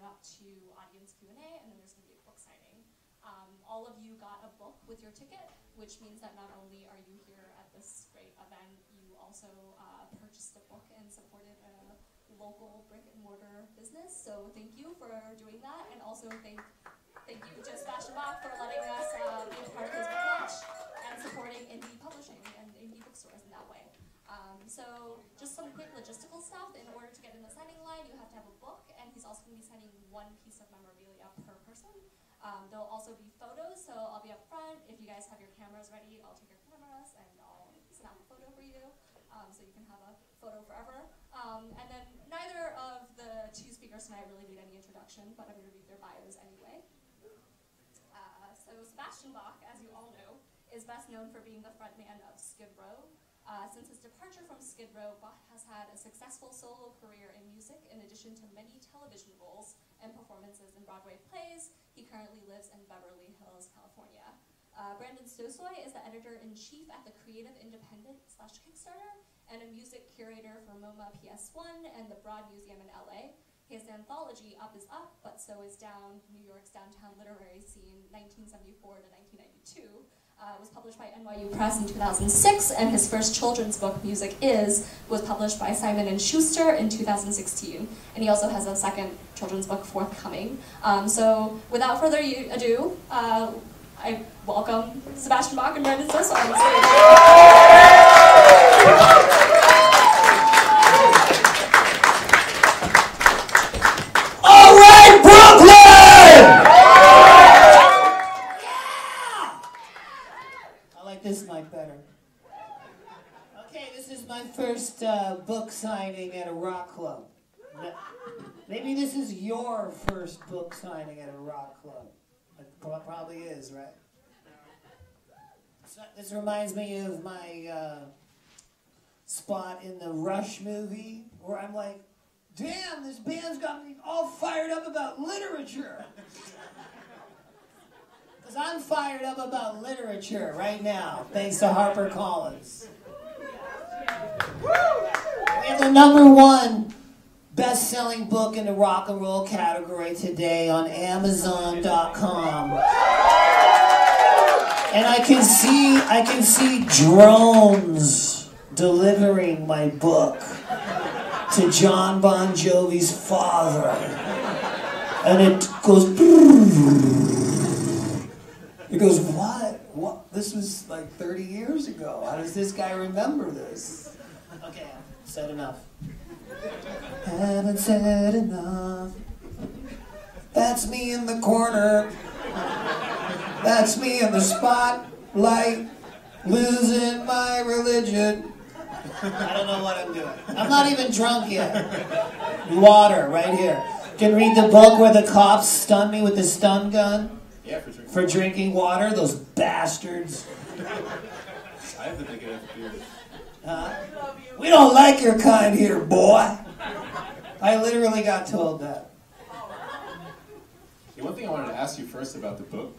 up to audience Q&A, and then there's going to be a book signing. All of you got a book with your ticket, which means that not only are you here at this great event, you also purchased a book and supported a local brick and mortar business. So thank you for doing that, and also thank you to Sebastian Bach for letting us be a part of his book launch and supporting indie publishing and indie bookstores in that way. So just some quick logistical stuff. In order to get in the signing line, you have to have a book, and he's also going to be signing one piece of memorabilia per person. There'll also be photos, so I'll be up front. If you guys have your cameras ready, I'll take your cameras and I'll snap a photo for you, so you can have a photo forever. And then neither of the two speakers tonight really need any introduction, but I'm going to read their bios anyway. So Sebastian Bach, as you all know, is best known for being the frontman of Skid Row. Since his departure from Skid Row, Bach has had a successful solo career in music in addition to many television roles and performances in Broadway plays. He currently lives in Beverly Hills, California. Brandon Stosoy is the editor-in-chief at the Creative Independent / Kickstarter and a music curator for MoMA PS1 and the Broad Museum in LA. His anthology, Up is Up, But So Is Down, New York's Downtown Literary Scene, 1974 to 1992, was published by NYU Press in 2006, and his first children's book, Music Is, was published by Simon & Schuster in 2016. And he also has a second children's book forthcoming. So without further ado, I welcome Sebastian Bach and Brandon Stosoy on the stage. All right, Brooklyn! This mic better. Okay, this is my first book signing at a rock club. Maybe this is your first book signing at a rock club. It probably is, right? So, this reminds me of my spot in the Rush movie where I'm like, damn, this band's got me all fired up about literature. Because I'm fired up about literature right now, thanks to HarperCollins. We have the #1 best-selling book in the rock and roll category today on Amazon.com. And I can see drones delivering my book to John Bon Jovi's father. And it goes... He goes, what? This was like 30 years ago. How does this guy remember this? Okay, I've said enough. Haven't said enough. That's me in the corner. That's me in the spotlight, losing my religion. I don't know what I'm doing. I'm not even drunk yet. Water, right here. Can read the book where the cops stun me with the stun gun? Yeah, for drinking water, those bastards. I have to think it beer. We don't like your kind here, boy. I literally got told that. Yeah, one thing I wanted to ask you first about the book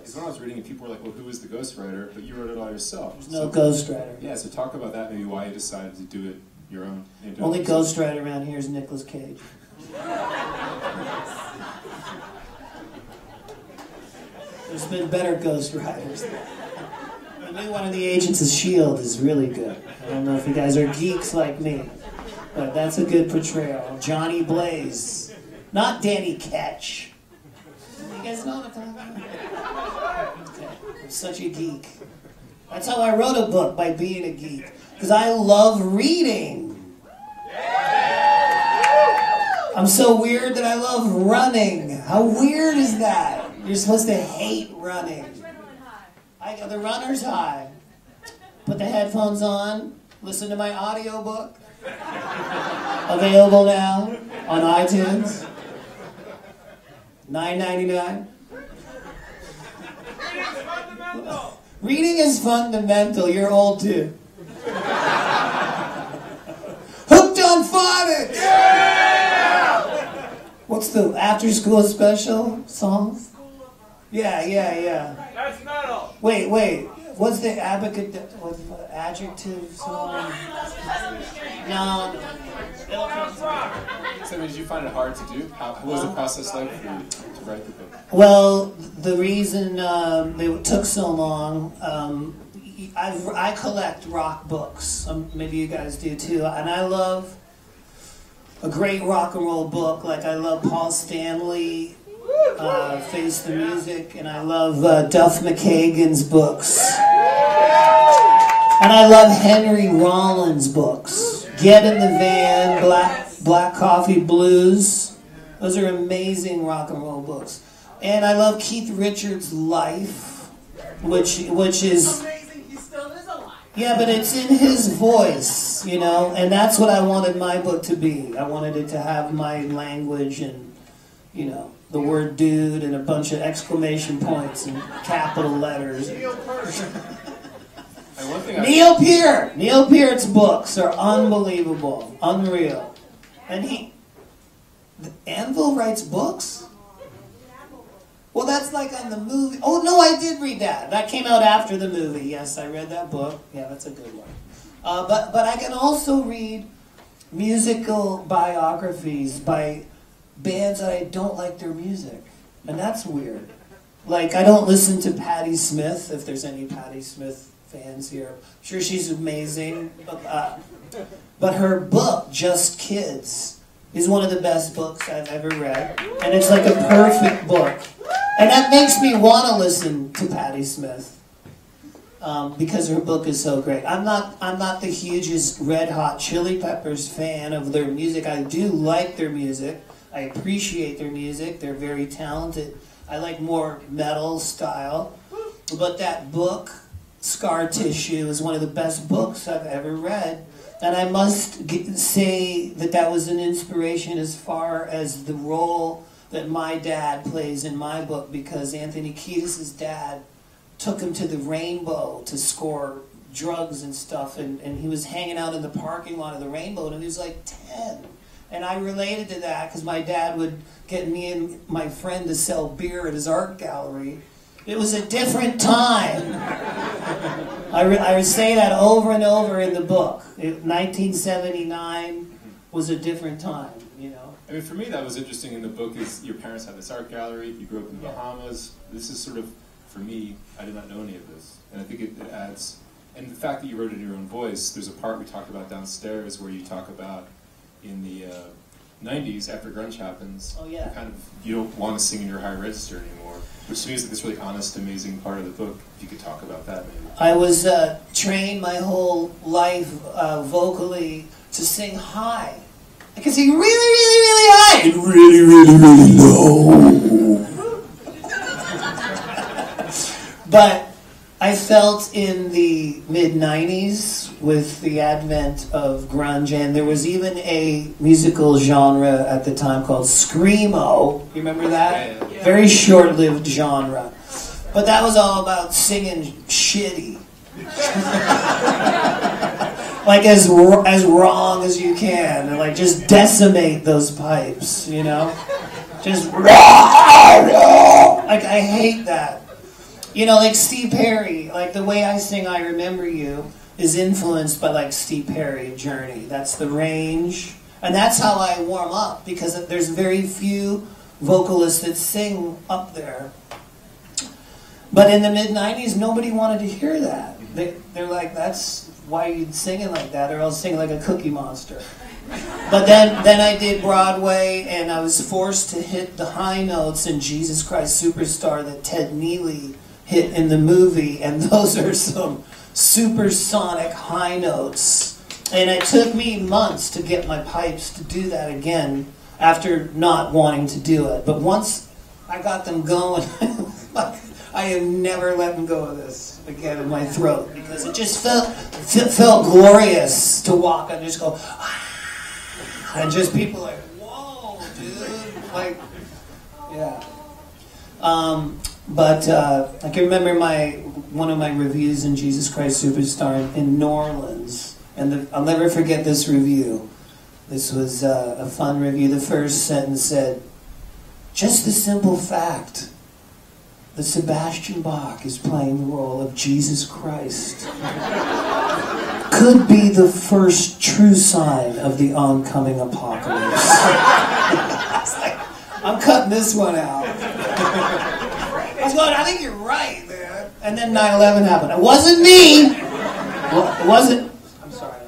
is when I was reading it, people were like, well, who was the ghostwriter? But you wrote it all yourself. There's no ghostwriter. Yeah, so talk about that, maybe why you decided to do it your own. Only ghostwriter around here is Nicolas Cage. There's been better ghostwriters. The new one of the Agents of S.H.I.E.L.D. is really good. I don't know if you guys are geeks like me, but that's a good portrayal. Johnny Blaze, not Danny Ketch. You guys know what I'm talking about? Okay. I'm such a geek. That's how I wrote a book, by being a geek. Because I love reading. I'm so weird that I love running. How weird is that? You're supposed to hate running. I got the runner's high. Put the headphones on, listen to my audiobook. Available now on iTunes. $9.99. Reading is fundamental. You're old too. Hooked on phonics! Yeah! What's the after-school special songs? Yeah. That's metal. Wait. What's the adjective song? No. So did you find it hard to do? What was the process like for you to write the book? Well, the reason it took so long, I collect rock books. Maybe you guys do too. And I love a great rock and roll book. Like I love Paul Stanley, Face the Music, and I love Duff McKagan's books. And I love Henry Rollins' books. Get in the Van, Black Coffee Blues. Those are amazing rock and roll books. And I love Keith Richards' Life, which is... Amazing, he still is alive. Yeah, but it's in his voice, you know, and that's what I wanted my book to be. I wanted it to have my language and, you know, the word dude and a bunch of exclamation points and capital letters. Neil Peart's books are unbelievable, unreal. And Anvil writes books? Well, that's like on the movie. Oh, no, I did read that. That came out after the movie. Yes, I read that book. Yeah, that's a good one. But I can also read musical biographies by bands that I don't like their music. And that's weird. Like, I don't listen to Patti Smith, if there's any Patti Smith fans here. I'm sure she's amazing. But her book, Just Kids, is one of the best books I've ever read. And it's like a perfect book. And that makes me want to listen to Patti Smith. Because her book is so great. I'm not the hugest Red Hot Chili Peppers fan of their music. I do like their music. I appreciate their music. They're very talented. I like more metal style. But that book, Scar Tissue, is one of the best books I've ever read. And I must say that that was an inspiration as far as the role that my dad plays in my book, because Anthony Kiedis' dad took him to the Rainbow to score drugs and stuff, and he was hanging out in the parking lot of the Rainbow, and he was like 10. And I related to that because my dad would get me and my friend to sell beer at his art gallery. It was a different time. I would say that over and over in the book. 1979 was a different time, you know. I mean, for me, that was interesting in the book is your parents had this art gallery, you grew up in the Bahamas. This is sort of, for me, I did not know any of this. And I think it adds, and the fact that you wrote it in your own voice, there's a part we talked about downstairs where you talk about in the 90s, after grunge happens, you don't want to sing in your high register anymore, which to me is like this really honest, amazing part of the book. If you could talk about that, maybe. I was trained my whole life vocally to sing high. I can sing really, really, really high and really, really, really low. But I felt in the mid-90s with the advent of grunge, and there was even a musical genre at the time called Screamo. You remember that? Yeah. Very short-lived genre. But that was all about singing shitty. Like as wrong as you can, and like just decimate those pipes, you know? Just like I hate that. You know, like Steve Perry, like the way I sing I Remember You is influenced by like Steve Perry, Journey. That's the range. And that's how I warm up, because there's very few vocalists that sing up there. But in the mid-90s, nobody wanted to hear that. They're like, that's why you'd singing like that, or else sing like a Cookie Monster. But then I did Broadway, and I was forced to hit the high notes in Jesus Christ Superstar that Ted Neely hit in the movie, and those are some supersonic high notes. And it took me months to get my pipes to do that again after not wanting to do it. But once I got them going, I have never let them go of this again in my throat, because it just felt glorious to walk and just go, and just people like, whoa, dude, like, yeah. But I can remember one of my reviews in Jesus Christ Superstar in New Orleans, and I'll never forget this review. This was a fun review. The first sentence said, "Just the simple fact that Sebastian Bach is playing the role of Jesus Christ could be the first true sign of the oncoming apocalypse. I was like, I'm cutting this one out. I was going, I think you're right, man. And then 9/11 happened. It wasn't me. It wasn't. I'm sorry.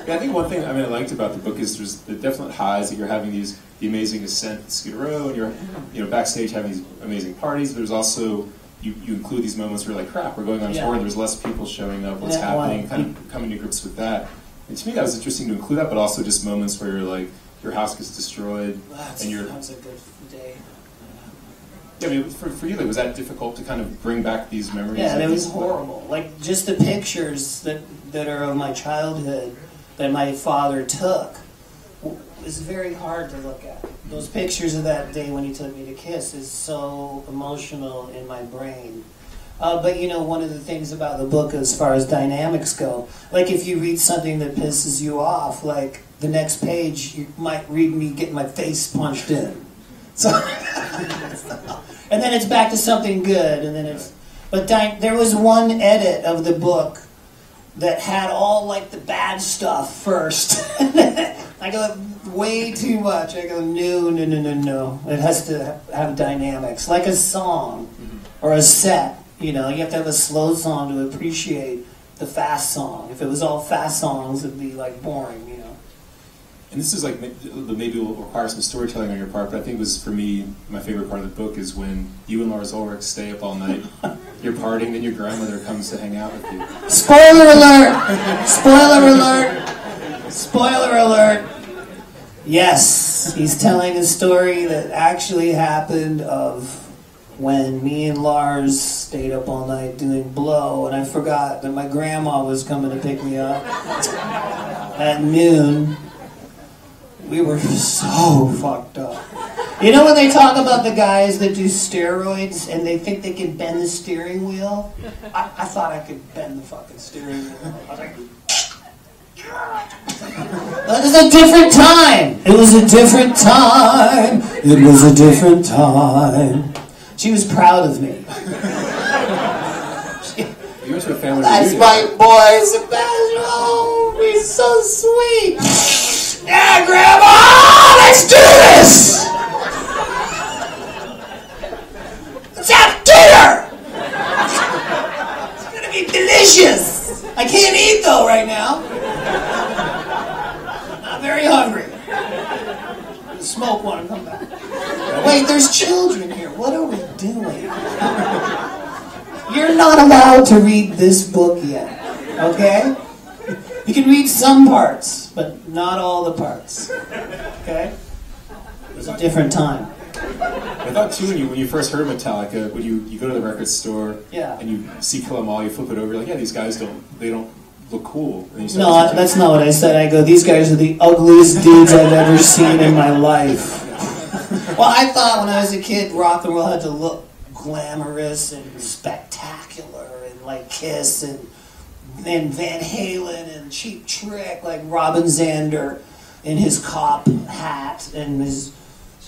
Yeah, I think one thing I liked about the book is there's the definite highs that you're having the amazing ascent at Skid Row, and you're backstage having these amazing parties. But there's also you include these moments where you're like, crap, we're going on tour, and there's less people showing up. What's happening? Kind of coming to grips with that. And to me, that was interesting to include that, but also just moments where you're like, your house gets destroyed, and you're. That was a good day. Yeah, for you, like, was that difficult to kind of bring back these memories? Yeah, it was horrible. Like, just the pictures that are of my childhood that my father took was very hard to look at. Those pictures of that day when he took me to Kiss is so emotional in my brain. But one of the things about the book as far as dynamics go, like if you read something that pisses you off, like the next page, you might read me getting my face punched in. So, and then it's back to something good, and then it's. But there was one edit of the book that had all like the bad stuff first. I go way too much. I go no. It has to have dynamics, like a song or a set. You have to have a slow song to appreciate the fast song. If it was all fast songs, it'd be like boring. And this is like, maybe will require some storytelling on your part, but I think it was, for me, my favorite part of the book is when you and Lars Ulrich stay up all night, you're partying, then your grandmother comes to hang out with you. Spoiler alert! Spoiler alert! Spoiler alert! Yes, he's telling a story that actually happened of when me and Lars stayed up all night doing blow, and I forgot that my grandma was coming to pick me up at noon. We were so fucked up. You know when they talk about the guys that do steroids and they think they can bend the steering wheel? I thought I could bend the fucking steering wheel. I was like, that was a different time. It was a different time. It was a different time. She was proud of me. You went to a family That's reunion. my boy, Sebastian. Oh, he's so sweet. Yeah, Grandma, let's do this! Let's have dinner! It's gonna be delicious! I can't eat though right now. I'm very hungry. Smoke one and come back. Wait, there's children here. What are we doing? You're not allowed to read this book yet, okay? You can read some parts, but not all the parts. Okay? It was a different time. I thought too, when you first heard Metallica, when you go to the record store and you see Kill 'Em All, you flip it over, you're like, yeah, these guys don't look cool. And you No, that's not what I said. I go, these guys are the ugliest dudes I've ever seen in my life. Well, I thought when I was a kid, rock and roll had to look glamorous and spectacular, and like Kiss and Van Halen and Cheap Trick, like Robin Zander in his cop hat and his,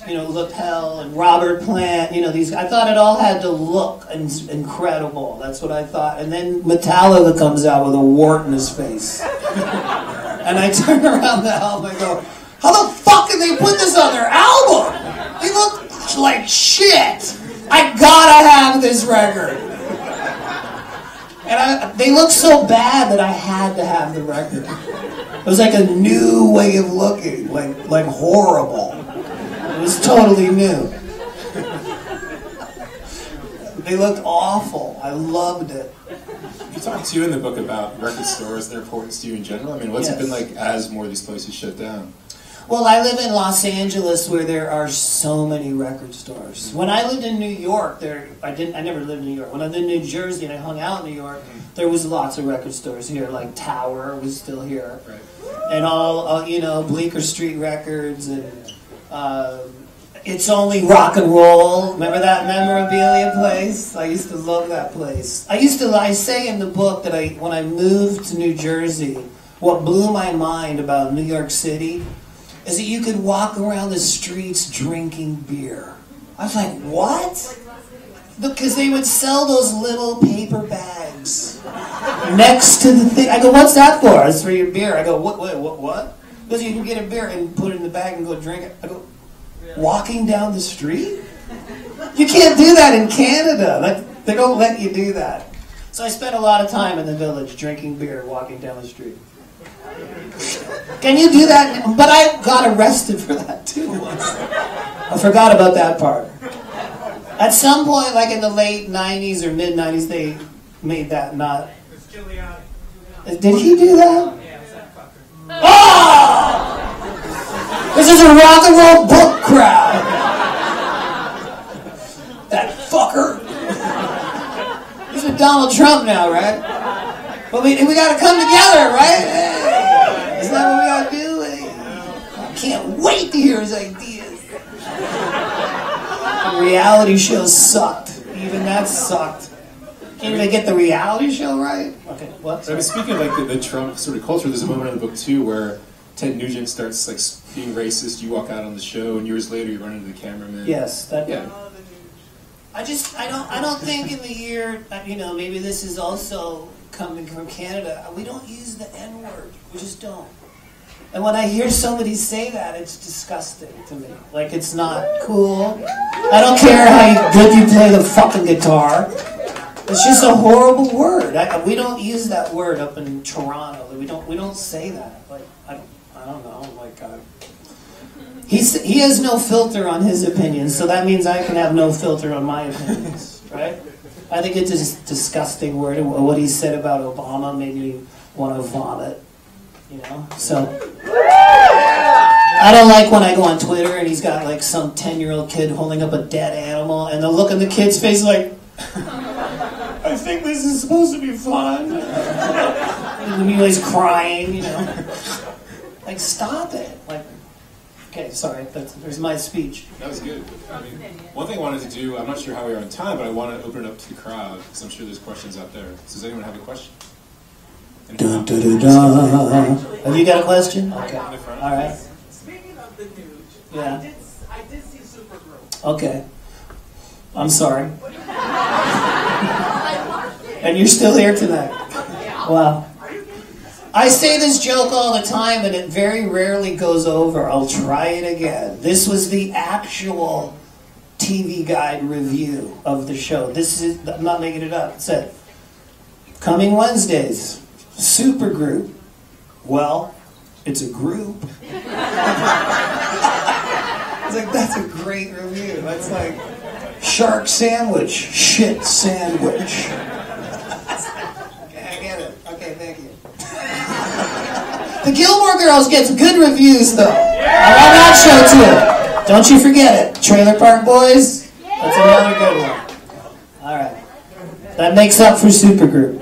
lapel, and Robert Plant, these. I thought it all had to look incredible. That's what I thought. And then Metallica comes out with a wart in his face. And I turn around the album and I go, how the fuck can they put this on their album? They look like shit. I gotta have this record. And they looked so bad that I had to have the record. It was like a new way of looking, like horrible. It was totally new. They looked awful. I loved it. You talk too in the book about record stores and their importance to you in general. I mean, what's it been like as more of these places shut down? Well, I live in Los Angeles where there are so many record stores. When I lived in New York, I never lived in New York. When I lived in New Jersey and I hung out in New York, there was lots of record stores here, like Tower was still here. Right. And all, Bleecker Street Records and It's Only Rock and Roll. Remember that memorabilia place? I used to love that place. I say in the book that when I moved to New Jersey, what blew my mind about New York City is that you could walk around the streets drinking beer. I was like, what? Because they would sell those little paper bags next to the thing. I go, what's that for? It's for your beer. I go, what? Because you can get a beer and put it in the bag and go drink it. I go, walking down the street? You can't do that in Canada. They don't let you do that. So I spent a lot of time in the village drinking beer, walking down the street. Can you do that? But I got arrested for that too once. I forgot about that part. At some point, like in the late 90s or mid 90s, they made that not. It's Giuliani. Did he do that? Yeah, it's that fucker. Oh! This is a rock and roll book crowd. That fucker. He's with Donald Trump now, right? But we got to come together, right? Hey, isn't that what we got to do? Hey, I can't wait to hear his ideas. The reality show sucked. Even that sucked. Can't even get the reality show right? Okay, what? I mean, speaking of like the Trump sort of culture, there's a moment in the book too where Ted Nugent starts like being racist. You walk out on the show, and years later you run into the cameraman. Yes, that. Yeah. I don't think in the year, maybe this is also coming from Canada. We don't use the N-word. We just don't. And when I hear somebody say that, it's disgusting to me. Like, it's not cool. I don't care how good you play the fucking guitar. It's just a horrible word. We don't use that word up in Toronto. We don't say that. Like, I don't know. Like, he has no filter on his opinions, so that means I can have no filter on my opinions, right? I think it's a disgusting word. What he said about Obama made me want to vomit, So I don't like when I go on Twitter and he's got like some 10-year-old kid holding up a dead animal, and the look on the kid's face like, I think this is supposed to be fun. And he's crying, Like, stop it. Like, okay, sorry, there's my speech. That was good. I mean, one thing I wanted to do, I'm not sure how we are on time, but I want to open it up to the crowd, because I'm sure there's questions out there. So does anyone have a question? Dun, dun, dun, dun. Have you got a question? Okay. All right. Speaking of the news, Yeah. I did see Supergirl. Okay. I'm sorry. And you're still here tonight. Wow. I say this joke all the time, and it very rarely goes over. I'll try it again. This was the actual TV Guide review of the show. I'm not making it up. It said, coming Wednesdays, supergroup. Well, it's a group. It's like, that's a great review. That's like, shark sandwich, shit sandwich. Okay, I get it. Okay, thank you. The Gilmore Girls gets good reviews, though. I love that show, too. Don't you forget it. Trailer Park Boys, that's another good one. All right. That makes up for Supergroup.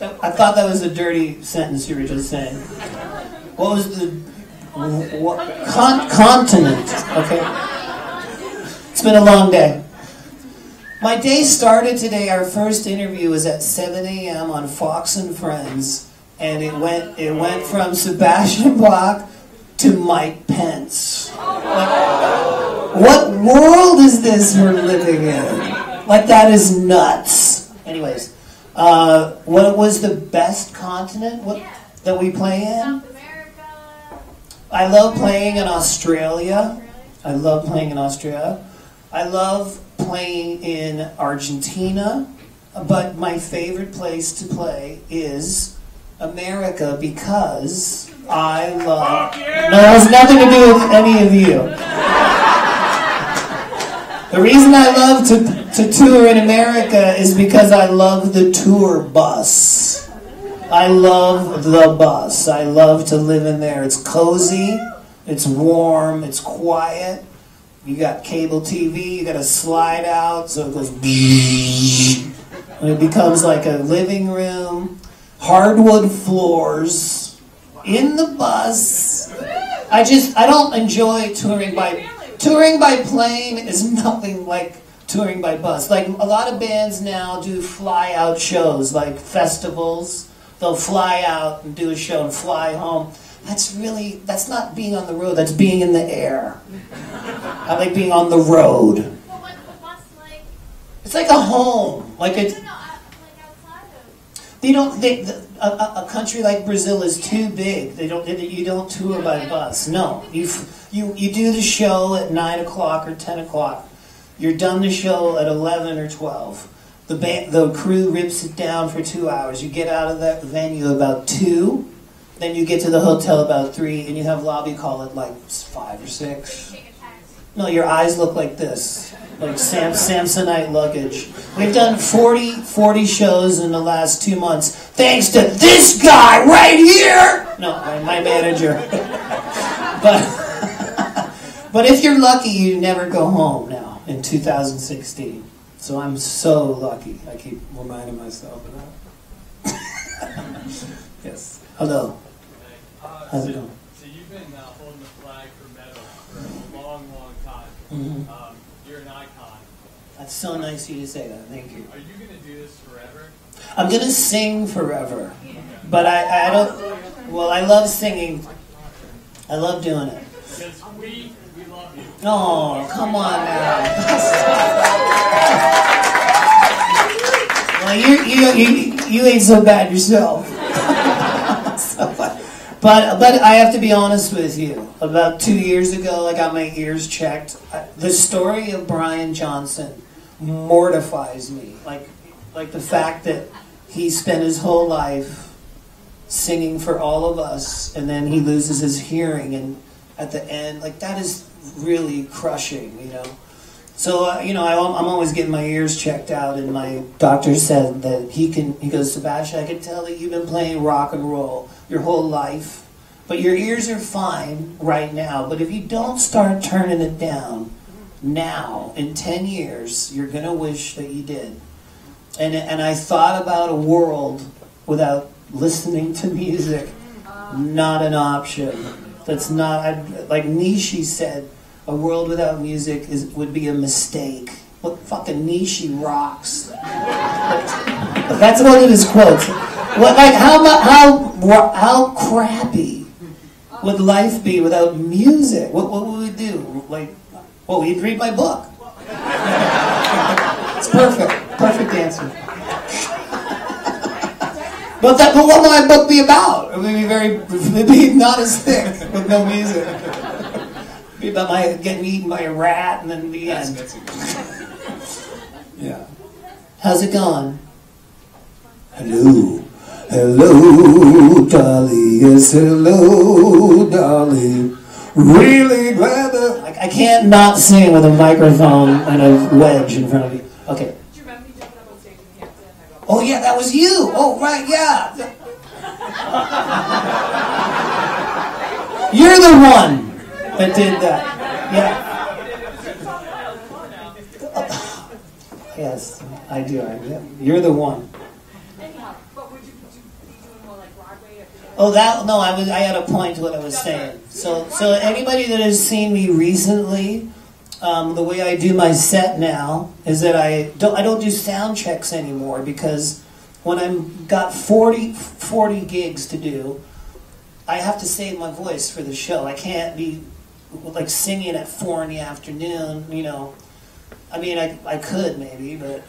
I thought that was a dirty sentence you were just saying. What was the... continent. Okay. It's been a long day. My day started today. Our first interview was at 7 a.m. on Fox and Friends, and it went from Sebastian Bach to Mike Pence. Like, what world is this we're living in? Like, that is nuts. Anyways, what was the best continent that we play in? I love playing in Australia. I love playing in Argentina. But my favorite place to play is America because I love... No, it has nothing to do with any of you. The reason I love to tour in America is because I love the tour bus. I love the bus. I love to live in there. It's cozy, it's warm, it's quiet. You got cable TV, you got to slide out so it goes and it becomes like a living room, hardwood floors, in the bus. I don't enjoy touring by plane is nothing like touring by bus. Like a lot of bands now do fly out shows, like festivals. They'll fly out and do a show and fly home. that's not being on the road, that's being in the air. I like being on the road. Well, what's the bus like? It's like a home. Like it's, Like outside of. they don't, a country like Brazil is too big. You don't tour by bus. No. You do the show at 9 o'clock or 10 o'clock. You're done the show at 11 or 12. The crew rips it down for 2 hours. You get out of that venue about 2. Then you get to the hotel about 3, and you have lobby call at like 5 or 6. No, your eyes look like this, like Samsonite luggage. We've done 40 shows in the last 2 months, thanks to this guy right here. No, my manager. But if you're lucky, you never go home now in 2016. So I'm so lucky. I keep reminding myself of that. Yes. Hello. How's it going? So you've been holding the flag for metal for a long, long time. Mm-hmm. You're an icon. That's so nice of you to say that. Thank you. Are you going to do this forever? I'm going to sing forever. But I don't... Well, I love singing. I love doing it. Because we love you. Oh, come on now. Well, you ain't so bad yourself. But I have to be honest with you. About 2 years ago, I got my ears checked. The story of Brian Johnson mortifies me. Like the fact that he spent his whole life singing for all of us, and then he loses his hearing, and at the end, like, that is really crushing, you know. So, I'm always getting my ears checked out, and my doctor said that he goes, Sebastian, I can tell that you've been playing rock and roll your whole life, but your ears are fine right now, but if you don't start turning it down now, in 10 years, you're going to wish that you did. And I thought about a world without listening to music, not an option. That's not, like Nishi said, a world without music would be a mistake. What fucking Nishi rocks. That's one of his quotes. What, like, how crappy would life be without music? What would we do? Like, well, we'd read my book. It's perfect answer. But what will my book be about? It'd be not as thick with no music. It'd be about my getting eaten by a rat and then the end. Yeah. How's it going? Hello. Hello, Dolly. Yes, hello, Dolly. Really glad that... I can't not sing with a microphone and a wedge in front of you. Okay. Do you remember me jumping up on stage in Hampton? Oh, yeah, that was you. Oh, right, yeah. You're the one that did that. Yeah. Yes, I do. You're the one. Anyhow, but would you be doing more like Broadway? Oh, I had a point to what I was saying. So anybody that has seen me recently, the way I do my set now is that I don't do sound checks anymore, because when I've got 40 gigs to do, I have to save my voice for the show. I can't be like singing at 4 in the afternoon, you know. I mean, I could maybe, but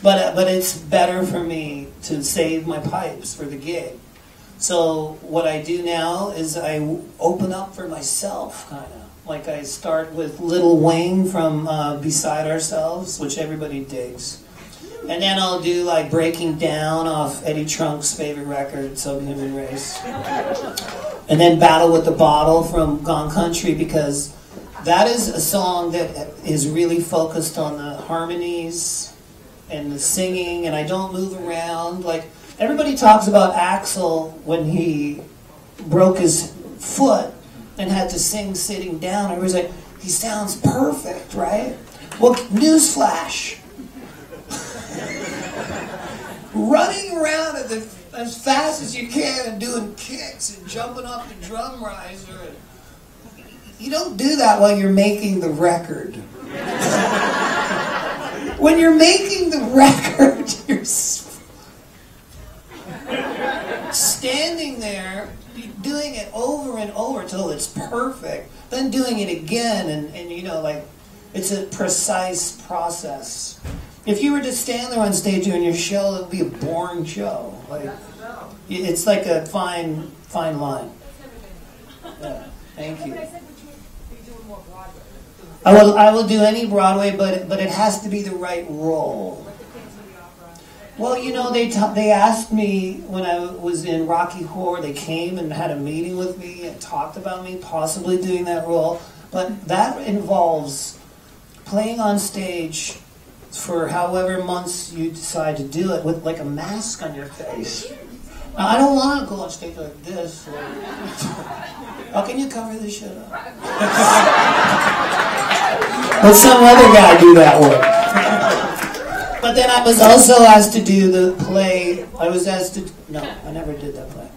but it's better for me to save my pipes for the gig. So what I do now is I open up for myself, kind of. Like I start with Lil Wayne from Beside Ourselves, which everybody digs. And then I'll do like Breaking Down off Eddie Trunk's favorite record, Subhuman Race. And then Battle with the Bottle from Gone Country, because that is a song that is really focused on the harmonies and the singing, and I don't move around. Like, everybody talks about Axl when he broke his foot and had to sing sitting down. Everybody's like, he sounds perfect, right? Well, newsflash. Running around as fast as you can and doing kicks and jumping off the drum riser. You don't do that while you're making the record. When you're making the record, you're standing standing there, doing it over and over till it's perfect, then doing it again, and you know, like, it's a precise process. If you were to stand there on stage doing your show, it would be a boring show. Like, it's like a fine line. Yeah, thank you. But I said, would you be doing more Broadway? I will do any Broadway, but it has to be the right role. Like the Phantom of the Opera? Well, you know, they asked me when I was in Rocky Horror. They came and had a meeting with me and talked about me possibly doing that role. But that involves playing on stage for however months you decide to do it with like a mask on your face. Now, I don't want to go on stage like this. How can you cover this shit up? Let some other guy do that work. But then I was also asked to do the play. No, I never did that play.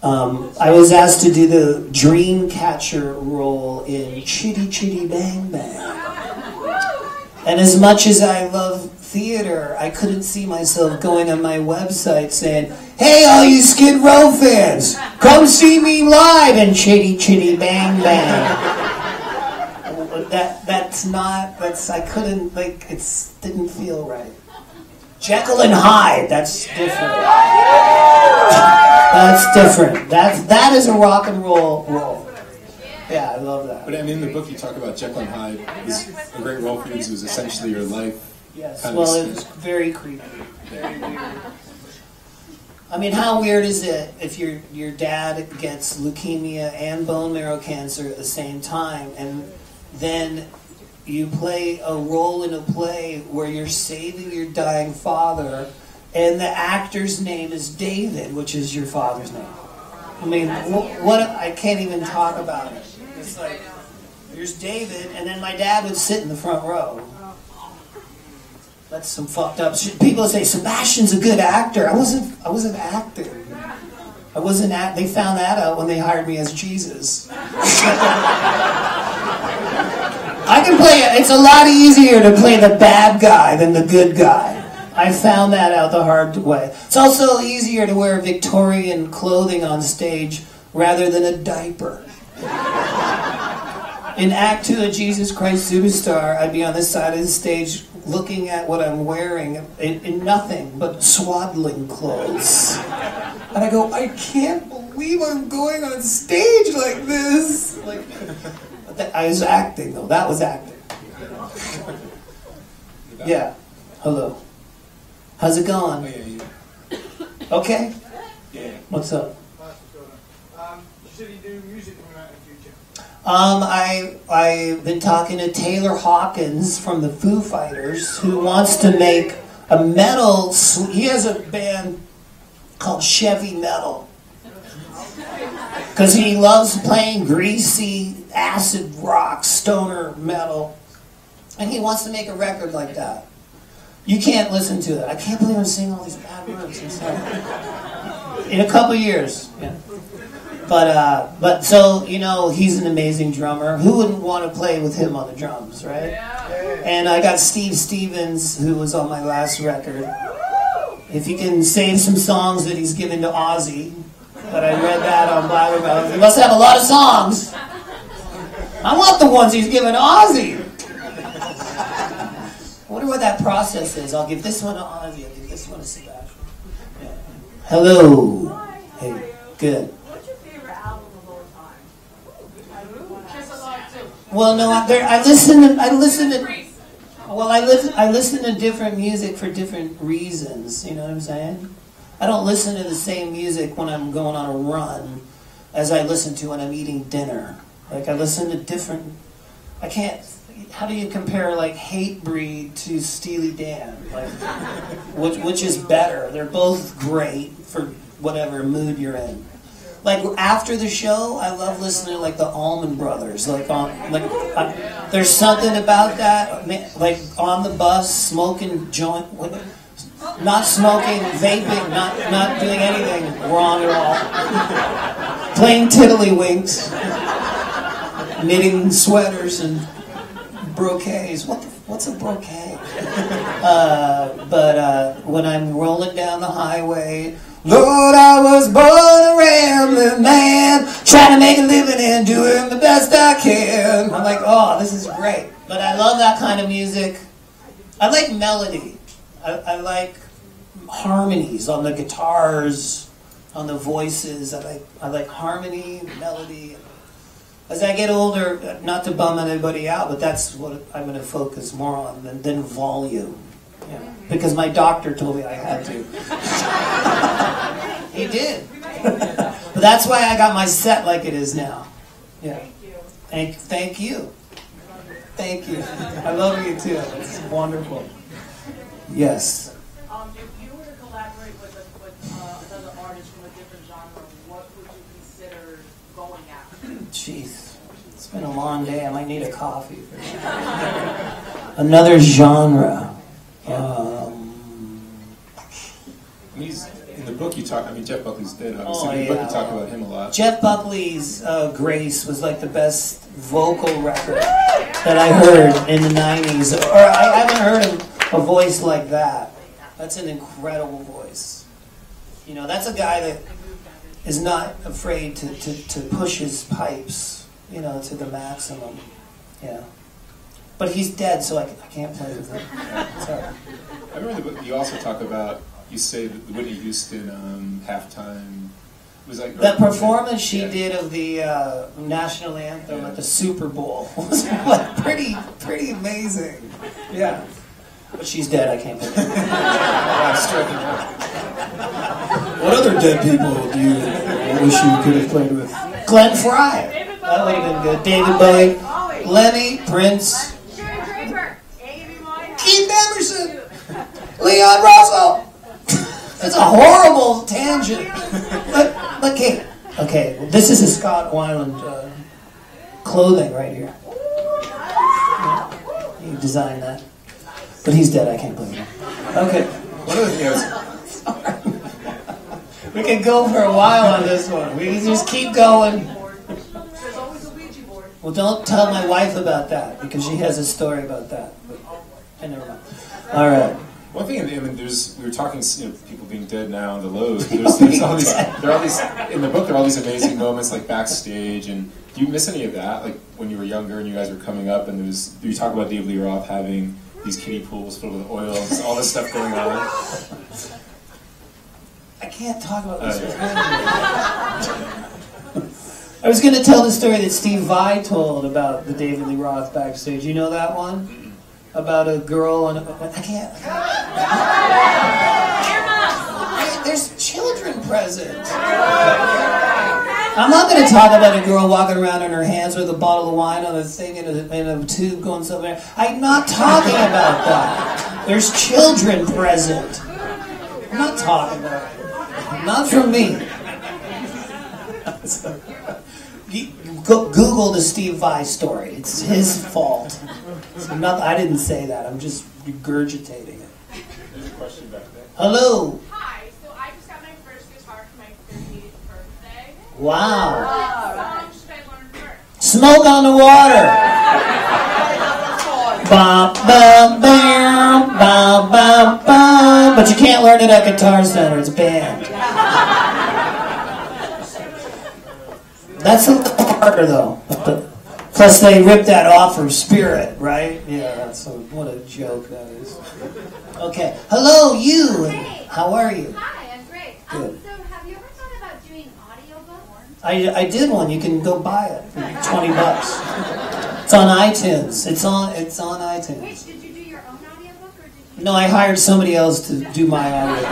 I was asked to do the dream catcher role in Chitty Chitty Bang Bang. And as much as I love theater, I couldn't see myself going on my website saying, "Hey, all you Skid Row fans, come see me live in Chitty Chitty Bang Bang." I couldn't, like, it didn't feel right. Jekyll and Hyde, that's different. That's different. That is a rock and roll role. Yeah, I love that. But I mean, in the book you talk about Jekyll and Hyde. It was a great role for you because it was essentially your life. Yes, kind well, of it was very creepy. Very weird. I mean, how weird is it if your dad gets leukemia and bone marrow cancer at the same time, and then you play a role in a play where you're saving your dying father, and the actor's name is David, which is your father's name. I mean, what I can't even talk about it. It's like, there's David, and then my dad would sit in the front row. That's some fucked up shit. People say, Sebastian's a good actor. I wasn't acting. They found that out when they hired me as Jesus. I can play it. It's a lot easier to play the bad guy than the good guy. I found that out the hard way. It's also easier to wear Victorian clothing on stage rather than a diaper. In Act 2 of Jesus Christ Superstar, I'd be on this side of the stage looking at what I'm wearing in nothing but swaddling clothes. And I go, I can't believe I'm going on stage like this. Like, I was acting, though. That was acting. Yeah. Hello. How's it going? Okay? Yeah. What's up? You said you do music coming out in the future. I've been talking to Taylor Hawkins from the Foo Fighters, who wants to make a metal. He has a band called Chevy Metal, because he loves playing greasy acid rock, stoner metal, and he wants to make a record like that. You can't listen to it. I can't believe I'm saying all these bad words. I'm sorry. In a couple years, yeah. But so, you know, he's an amazing drummer. Who wouldn't want to play with him on the drums, right? Yeah. And I got Steve Stevens, who was on my last record. If he can save some songs that he's given to Ozzy, but I read that on Blabbermouth. He must have a lot of songs. I want the ones he's given to Ozzy. I wonder what that process is. I'll give this one to Ozzy. I'll give this one to Sebastian. Yeah. Hello. Hi, how Hey, are you? good. What's your favorite album of all time? There's a lot too. Well, no, I listen to different music for different reasons. You know what I'm saying? I don't listen to the same music when I'm going on a run as I listen to when I'm eating dinner. Like, I listen to different. I can't. How do you compare, like, Hatebreed to Steely Dan? Like, which is better? They're both great for whatever mood you're in. Like, after the show, I love listening to, like, the Allman Brothers. There's something about that. Like, on the bus, smoking joint, not smoking, vaping, not doing anything wrong at all. Playing tiddlywinks, knitting sweaters and brocades. What's a brocade? But when I'm rolling down the highway, Lord, I was born a rambling man, trying to make a living and doing the best I can. I'm like, oh, this is great. But I love that kind of music. I like melody. I like harmonies on the guitars, on the voices. I like harmony, melody. As I get older, not to bum anybody out, but that's what I'm going to focus more on than volume. Yeah. Because my doctor told me I had to. He did. But that's why I got my set like it is now. Yeah. Thank you. Thank you. I love you too. It's wonderful. Yes. If you were to collaborate with another artist from a different genre, what would you consider going after? Jeez. It's been a long day. I might need a coffee for that. Another genre. In the book you talk, I mean, Jeff Buckley's dead, obviously. Oh, In the book yeah. you talk about him a lot. Jeff Buckley's Grace was like the best vocal record that I heard in the 90s. Or I haven't heard a voice like that. That's an incredible voice. You know, that's a guy that is not afraid to push his pipes, you know, to the maximum. Yeah. But he's dead, so I can't play with him. Sorry. I remember the book you also talk about, you say that the Whitney Houston halftime was like... That performance she Yeah. did of the national anthem at the Super Bowl was like pretty amazing. Yeah. But she's dead, I can't believe it. What other dead people do you wish you could have played with? Glenn Frey. That would have been good. David Bowie. Lemmy, Prince. Sharon Draper. Keith Emerson. Leon Russell. It's a horrible tangent. But okay, this is a Scott Weiland clothing right here. Yeah, he designed that. But he's dead, I can't believe it. Okay. One of the things We can go for a while on this one. We can just keep going. There's always a Ouija board. Well, don't tell my wife about that, because she has a story about that. But, never mind. All right. One thing, I mean, we were talking, you know, people being dead now, the lows. There's all these, there are all these, in the book, there are all these amazing moments, like backstage. And do you miss any of that? Like when you were younger and you guys were coming up, and you talk about David Lee Roth having these kiddie pools filled with oil, all this stuff going on. I can't talk about this. I was going to tell the story that Steve Vai told about the David Lee Roth backstage. You know that one? About a girl and I can't. There's children present. I'm not going to talk about a girl walking around in her hands with a bottle of wine on a thing in a tube going somewhere. I'm not talking about that. There's children present. I'm not talking about it. Not from me. Google the Steve Vai story. It's his fault. So I didn't say that. I'm just regurgitating it. There's a question back there. Hello. Hi, so I just got my first guitar for my 50th birthday. Wow. What song should I learn first? Smoke on the water. Ba ba ba ba ba ba. But you can't learn it at Guitar Center. It's banned. That's a little harder though. Plus they ripped that off from Spirit, right? Yeah, what a joke that is. Okay. Hello, you. Hey. How are you? Hi, I'm great. Good. So have you ever thought about doing audiobooks? I did one. You can go buy it for $20. It's on iTunes. It's on iTunes. Wait, did you do your own audiobook or did you? No, I hired somebody else to do my audio.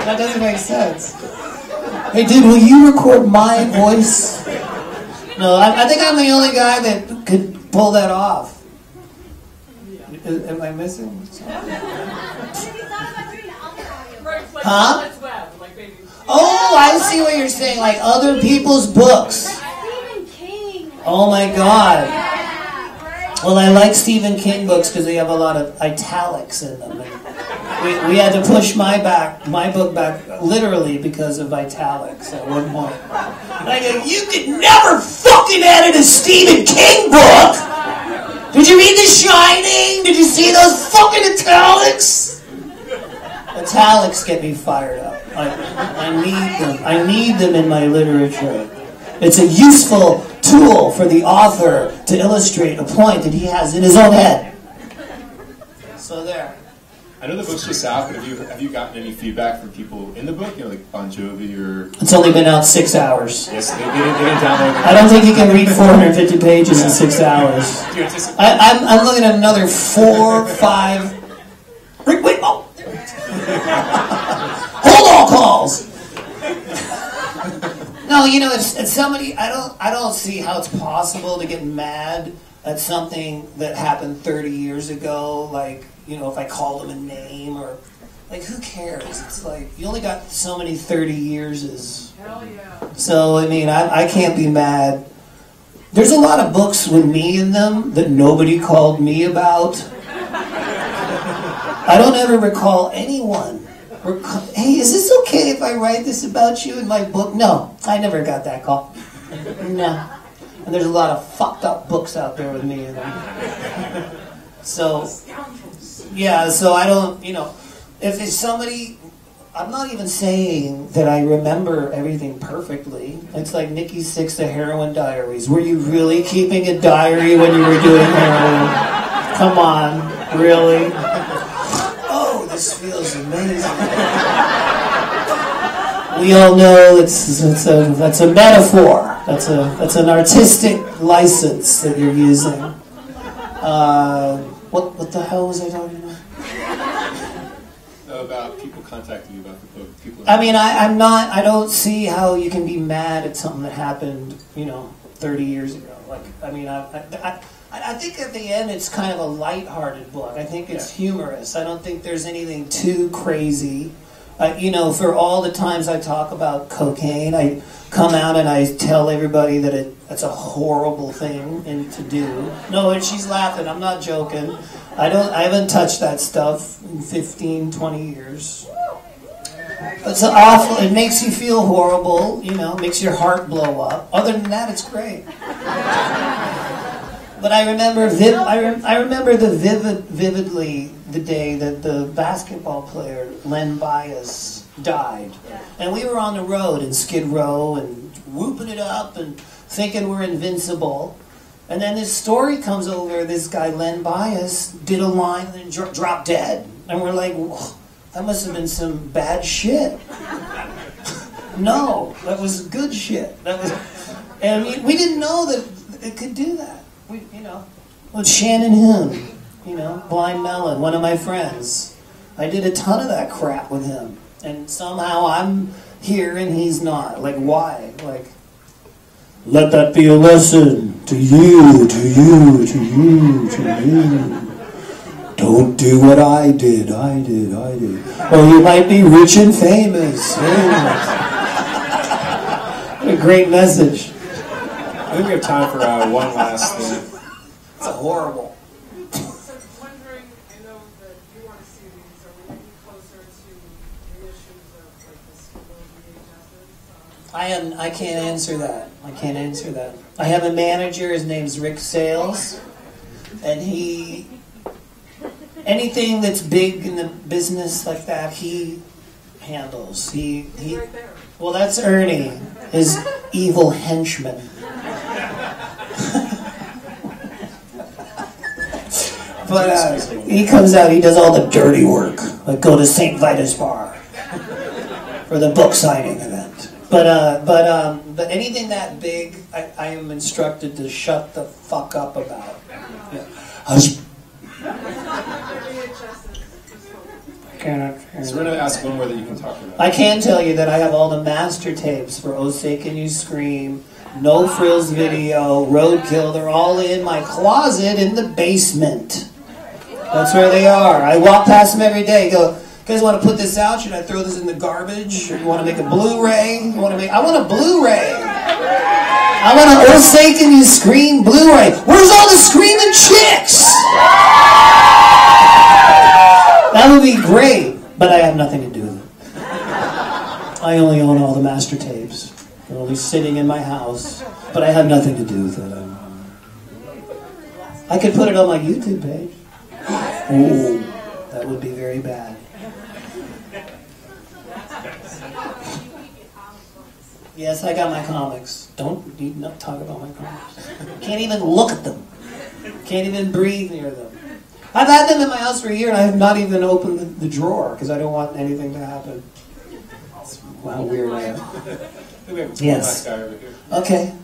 That doesn't make sense. Hey, dude, will you record my voice? No, I think I'm the only guy that could pull that off. Am I missing something? Have you thought about doing other audiobooks? Huh? Like maybe. Oh, I see what you're saying, like other people's books. Stephen King. Oh my God. Yeah, great. Well, I like Stephen King books because they have a lot of italics in them. We had to push my book back literally because of italics at one point. And I go, you could never fucking edit a Stephen King book! Did you read The Shining? Did you see those fucking italics? Italics get me fired up. I need them. I need them in my literature. It's a useful tool for the author to illustrate a point that he has in his own head. So there. I know the book's just out, but have you gotten any feedback from people in the book? You know, like Bon Jovi or... It's only been out 6 hours. Yes, they didn't download it. I don't think you can read 450 pages in 6 hours. I'm looking at another 4, 5... Wait, oh! Hold all calls! No, you know, if somebody... I don't see how it's possible to get mad at something that happened 30 years ago, like... You know, if I call them a name or, like, who cares? It's like, you only got so many 30 years. Hell yeah. So, I mean, I can't be mad. There's a lot of books with me in them that nobody called me about. I don't ever recall anyone. Hey, is this okay if I write this about you in my book? No, I never got that call. No. And there's a lot of fucked up books out there with me in them. So... Yeah, so I don't, you know, if it's somebody, I'm not even saying that I remember everything perfectly. It's like Nikki Sixx, the Heroin Diaries. Were you really keeping a diary when you were doing heroin? Come on, really? Oh, this feels amazing. We all know that's a metaphor. That's an artistic license that you're using. What the hell was I talking about? About people contacting you about the book. I mean, I don't see how you can be mad at something that happened, you know, 30 years ago. Like, I mean, I think at the end it's kind of a lighthearted book. I think it's humorous. I don't think there's anything too crazy. You know, for all the times I talk about cocaine, I come out and I tell everybody that it's a horrible thing to do. No, and she's laughing. I'm not joking. I haven't touched that stuff in 15, 20 years. It's awful. It makes you feel horrible. You know, makes your heart blow up. Other than that, it's great. But I remember vividly the day that the basketball player Len Bias died, and we were on the road in Skid Row and whooping it up and thinking we're invincible. And then this story comes over. This guy Len Bias did a line and then dropped dead, and we're like, that must have been some bad shit. No, that was good shit. And we didn't know that it could do that. Well, Shannon Hoon, Blind Melon, one of my friends. I did a ton of that crap with him. And somehow I'm here and he's not. Like, why? Like, let that be a lesson to you, to you, to you, to you. Don't do what I did. Or you might be rich and famous. What a great message. I think we have time for one last thing. It's horrible. So wondering, I know that you want to see these, are we getting closer to the issues of like the school VHSs? I can't answer that. I have a manager, his name's Rick Sales, and anything that's big in the business like that, he handles. He Right there. Well, that's Ernie, his evil henchman. But he comes out, he does all the dirty work, like go to St. Vitus bar for the book signing event. But anything that big, I am instructed to shut the fuck up about. Yeah. So we're going to ask one more that you can talk about. I can tell you that I have all the master tapes for Oh Say Can You Scream, No Frills Video, Roadkill. They're all in my closet in the basement. That's where they are. I walk past them every day. Go, you guys want to put this out? Should I throw this in the garbage? Or you want to make a Blu-ray? I want a Blu-ray. I want an Oh Say Can You Scream Blu-ray. Where's all the screaming chicks? That would be great, but I have nothing to do with it. I only own all the master tapes. They're only sitting in my house, but I have nothing to do with it. I could put it on my YouTube page. Oh, that would be very bad. Yes, I got my comics. Don't need not talk about my comics. Can't even look at them. Can't even breathe near them. I've had them in my house for a year, and I have not even opened the drawer because I don't want anything to happen. That's how weird I am. We have a Yes. black guy over here. Okay. A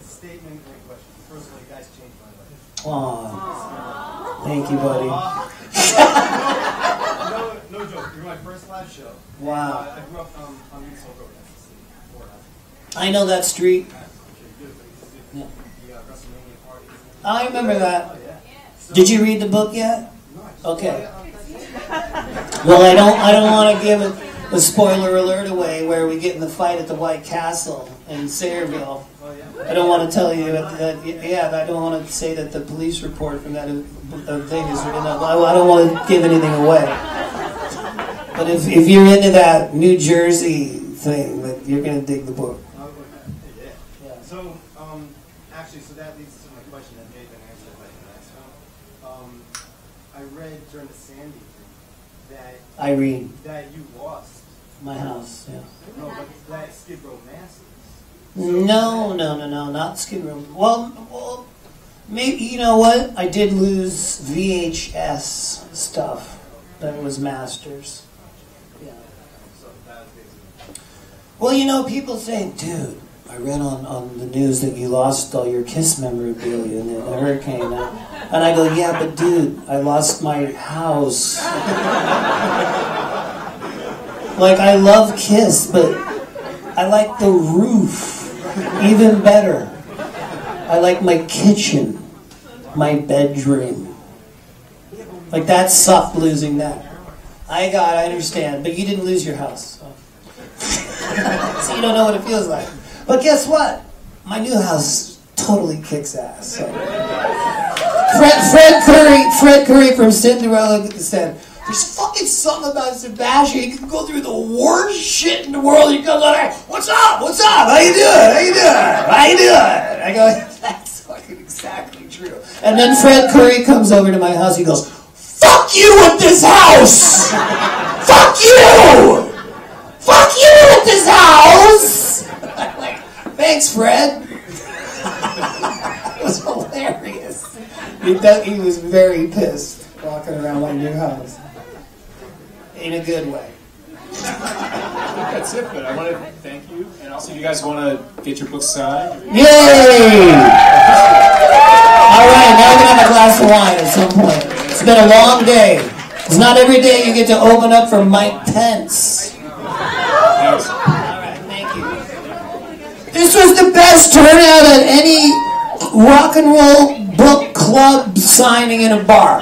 statement and a question. First of all, you guys changed my life. Aw. Thank you, buddy. No joke. You're my first live show. Wow. I grew up on Vitus Road, that's the city. I know that street. The WrestleMania party. I remember that. Oh, yeah. So, Did you read the book yet? No, Okay. Well, I don't want to give a spoiler alert away where we get in the fight at the White Castle in Sayreville. Oh, yeah. I don't want to tell you that. Yeah, I don't want to say that the police report from that thing is. I don't want to give anything away. But if you're into that New Jersey thing, that you're gonna dig the book. Yeah. Yeah. So, actually, so that leads to my question that may have been answered by the next one. I read during the Sandy thing Irene, that you lost. my house. Yeah. No, but that Skid Row masses. No, not Skid Row. Well, maybe, you know what? I did lose VHS stuff that was masters. Yeah. So that was basically. Well, you know, people say, dude, I read on the news that you lost all your Kiss memorabilia in the hurricane. And I go, yeah, but dude, I lost my house. Like, I love Kiss, but I like the roof even better. I like my kitchen, my bedroom. Like, that sucked losing that. I understand, but you didn't lose your house. So you don't know what it feels like. But guess what? My new house totally kicks ass. So. Fred Curry from Cinderella said, there's fucking something about Sebastian. He can go through the worst shit in the world. He comes out, what's up? What's up? How you doing? I go, that's fucking exactly true. And then Fred Curry comes over to my house. He goes, fuck you with this house! Fuck you! Fuck you with this house! I'm like, thanks, Fred. It was hilarious. He was very pissed walking around my new house. In a good way. I think that's it, but I want to thank you. And also, if you guys want to get your book signed. Yay! Alright, now we're going to have a glass of wine at some point. It's been a long day. It's not every day you get to open up for Mike Pence. Thanks. Alright, thank you. This was the best turnout at any rock and roll book club signing in a bar.